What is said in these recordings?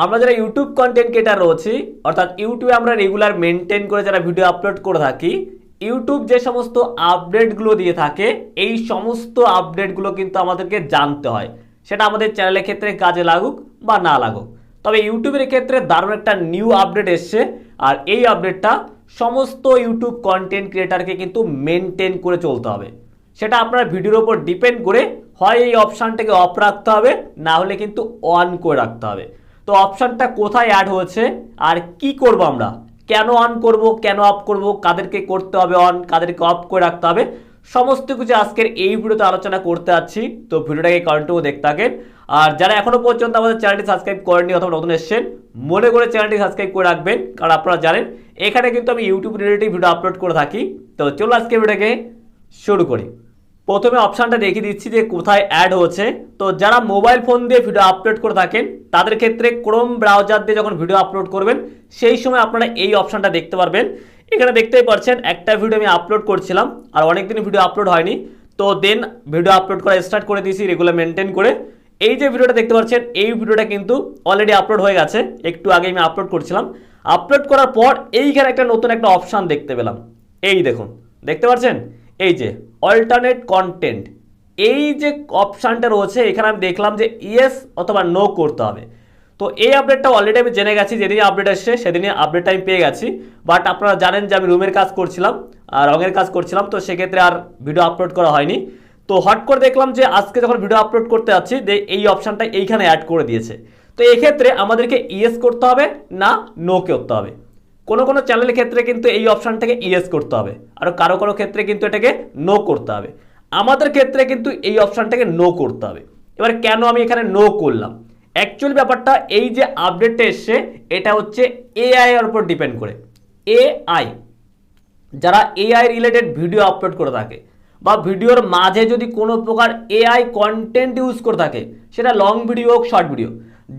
আমরা যারা YouTube content creator রয়েছি, অর্থাৎ ইউটিউবে আমরা রেগুলার মেনটেন করে যারা ভিডিও আপলোড করে থাকি, ইউটিউব যে সমস্ত আপডেটগুলো দিয়ে থাকে এই সমস্ত আপডেটগুলো কিন্তু আমাদেরকে জানতে হয়, সেটা আমাদের চ্যানেলের ক্ষেত্রে কাজে লাগুক বা না লাগুক। তবে ইউটিউবের ক্ষেত্রে দারুণ একটা নিউ আপডেট এসছে, আর এই আপডেটটা সমস্ত ইউটিউব কন্টেন্ট ক্রিয়েটারকে কিন্তু মেনটেন করে চলতে হবে। সেটা আপনার ভিডিওর উপর ডিপেন্ড করে হয় এই অপশানটাকে অফ রাখতে হবে, না হলে কিন্তু অন করে রাখতে হবে। তো অপশানটা কোথায় অ্যাড হয়েছে আর কি করব আমরা, কেন অন করব, কেন অফ করব, কাদেরকে করতে হবে অন, কাদেরকে অফ করে রাখতে হবে, সমস্ত কিছু আজকের এই ভিডিওতে আলোচনা করতে যাচ্ছি। তো ভিডিওটাকে কন্টিনিউ দেখতে থাকেন। আর যারা এখনো পর্যন্ত আমাদের চ্যানেলটি সাবস্ক্রাইব করেননি অথবা নতুন এসেছেন, মনে করে চ্যানেলটি সাবস্ক্রাইব করে রাখবেন, কারণ আপনারা জানেন এখানে কিন্তু আমি ইউটিউব রিলেটেড ভিডিও আপলোড করে থাকি। তো চলো আজকে ভিডিওটাকে শুরু করি। প্রথমে অপশানটা দেখিয়ে দিচ্ছি যে কোথায় অ্যাড হচ্ছে। তো যারা মোবাইল ফোন দিয়ে ভিডিও আপলোড করে থাকেন তাদের ক্ষেত্রে ক্রোম ব্রাউজার দিয়ে যখন ভিডিও আপলোড করবেন সেই সময় আপনারা এই অপশানটা দেখতে পারবেন। এখানে দেখতেই পাচ্ছেন একটা ভিডিও আমি আপলোড করছিলাম, আর অনেকদিন ভিডিও আপলোড হয়নি, তো দেন ভিডিও আপলোড করা স্টার্ট করে দিয়েছি রেগুলার মেনটেন করে। এই যে ভিডিওটা দেখতে পাচ্ছেন এই ভিডিওটা কিন্তু অলরেডি আপলোড হয়ে গেছে, একটু আগে আমি আপলোড করছিলাম। আপলোড করার পর এইখানে একটা নতুন একটা অপশান দেখতে পেলাম, এই দেখুন, দেখতে পাচ্ছেন এই যে অল্টারনেট কন্টেন্ট, এই যে অপশানটা রয়েছে এখানে আমি দেখলাম যে ইয়েস অথবা নো করতে হবে। তো এই আপডেটটা অলরেডি আমি জেনে গেছি, যেদিনই আপডেট আসছে সেদিনই আপডেটটা আমি পেয়ে গেছি। বাট আপনারা জানেন যে আমি রুমের কাজ করছিলাম আর রঙের কাজ করছিলাম, তো সেক্ষেত্রে আর ভিডিও আপলোড করা হয়নি। তো হট করে দেখলাম যে আজকে যখন ভিডিও আপলোড করতে যাচ্ছি যে এই অপশানটা এইখানে অ্যাড করে দিয়েছে। তো এক্ষেত্রে আমাদেরকে ইয়েস করতে হবে না নো করতে হবে। কোনো কোনো চ্যানেলের ক্ষেত্রে কিন্তু এই অপশানটাকে ইয়েস করতে হবে, আর কারো কারো ক্ষেত্রে কিন্তু এটাকে নো করতে হবে। আমাদের ক্ষেত্রে কিন্তু এই অপশানটাকে নো করতে হবে। এবার কেন আমি এখানে নো করলাম, অ্যাকচুয়ালি ব্যাপারটা এই যে আপডেটটা এসছে এটা হচ্ছে এআই এর উপর ডিপেন্ড করে। এআই, যারা এআই রিলেটেড ভিডিও আপলোড করে থাকে বা ভিডিওর মাঝে যদি কোনো প্রকার এআই কন্টেন্ট ইউজ করে থাকে, সেটা লং ভিডিও হোক শর্ট ভিডিও,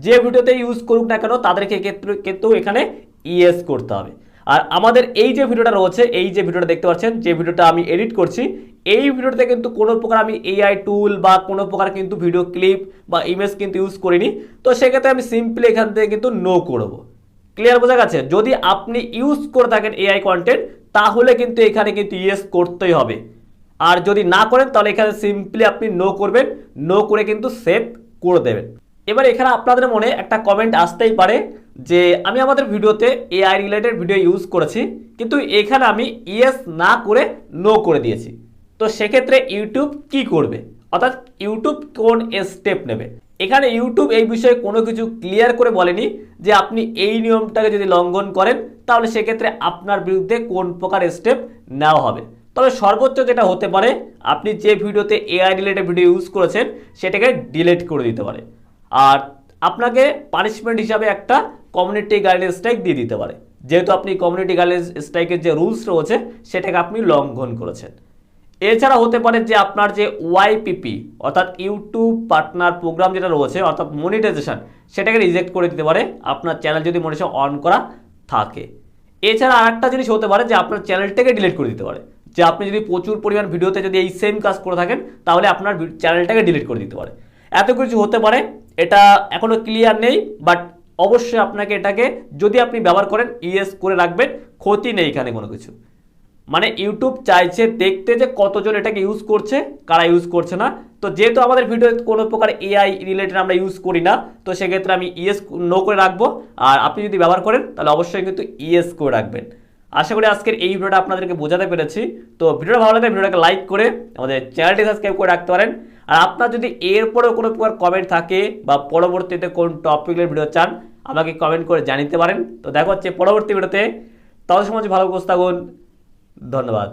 যে ভিডিওতে ইউজ করুক না কেন তাদেরকে ক্ষেত্রে কিন্তু এখানে ইয়েস করতে হবে। আর আমাদের এই যে ভিডিওটা রয়েছে, এই যে ভিডিওটা দেখতে পাচ্ছেন, যে ভিডিওটা আমি এডিট করছি, এই ভিডিওতে কিন্তু কোনো প্রকার আমি এআই টুল বা কোনো প্রকার কিন্তু ভিডিও ক্লিপ বা ইমেজ কিন্তু ইউজ করিনি। তো সেক্ষেত্রে আমি সিম্পলি এখান থেকে কিন্তু নো করব। ক্লিয়ার বোঝা গেছে? যদি আপনি ইউজ করে থাকেন এআই কন্টেন্ট তাহলে কিন্তু এখানে কিন্তু ইয়েস করতেই হবে, আর যদি না করেন তাহলে এখানে সিম্পলি আপনি নো করবেন, নো করে কিন্তু সেভ করে দেবেন। এবার এখানে আপনাদের মনে একটা কমেন্ট আসতেই পারে যে আমি আমাদের ভিডিওতে এআই রিলেটেড ভিডিও ইউজ করেছি, কিন্তু এখানে আমি ইয়েস না করে নো করে দিয়েছি। তো সেক্ষেত্রে ইউটিউব কি করবে, অর্থাৎ ইউটিউব কোন স্টেপ নেবে? এখানে ইউটিউব এই বিষয়ে কোনো কিছু ক্লিয়ার করে বলেনি যে আপনি এই নিয়মটাকে যদি লঙ্ঘন করেন তাহলে সেক্ষেত্রে আপনার বিরুদ্ধে কোন প্রকার স্টেপ নেওয়া হবে। তবে সর্বোচ্চ যেটা হতে পারে, আপনি যে ভিডিওতে এআই রিলেটেড ভিডিও ইউজ করেছেন সেটাকে ডিলিট করে দিতে পারে, আর আপনাকে পানিশমেন্ট হিসাবে একটা কমিউনিটি গাইডলাইন স্ট্রাইক দিয়ে দিতে পারে, যেহেতু আপনি কমিউনিটি গাইডলাইন স্ট্রাইকের যে রুলস রয়েছে সেটাকে আপনি লঙ্ঘন করেছেন। এছাড়া হতে পারে যে আপনার যে ওয়াইপিপি অর্থাৎ ইউটিউব পার্টনার প্রোগ্রাম যেটা রয়েছে অর্থাৎ মনিটাইজেশন, সেটাকে রিজেক্ট করে দিতে পারে আপনার চ্যানেল যদি মনিটাইজেশন অন করা থাকে। এছাড়া আরেকটা জিনিস হতে পারে যে আপনার চ্যানেলটাকে ডিলিট করে দিতে পারে, যে আপনি যদি প্রচুর পরিমাণ ভিডিওতে যদি এই সেম কাজ করে থাকেন তাহলে আপনার চ্যানেলটাকে ডিলিট করে দিতে পারে। এত কিছু হতে পারে, এটা এখনো ক্লিয়ার নেই, বাট অবশ্যই আপনাকে এটাকে যদি আপনি ব্যবহার করেন ইয়েস করে রাখবেন, ক্ষতি নেই এখানে কোনো কিছু। মানে ইউটিউব চাইছে দেখতে যে কতজন এটাকে ইউজ করছে, কারা ইউজ করছে না। তো যেহেতু আমাদের ভিডিও কোনো প্রকার এআই রিলেটেড আমরা ইউজ করি না, তো সেক্ষেত্রে আমি ইয়েস নো করে রাখবো, আর আপনি যদি ব্যবহার করেন তাহলে অবশ্যই কিন্তু ইয়েস করে রাখবেন। আশা করি আজকের এই ভিডিওটা আপনাদেরকে বোঝাতে পেরেছি। তো ভিডিওটা ভালো লাগলে ভিডিওটাকে লাইক করে আমাদের চ্যানেলটি সাবস্ক্রাইব করে রাখতে পারেন। আর আপনার যদি এরপরেও কোনো প্রকার কমেন্ট থাকে বা পরবর্তীতে কোন টপিকের ভিডিও চান আমাকে কমেন্ট করে জানিতে পারেন। তো দেখা হচ্ছে পরবর্তী ভিডিওতে, তত সময় ভালো উপস্থিত থাকুন। ধন্যবাদ।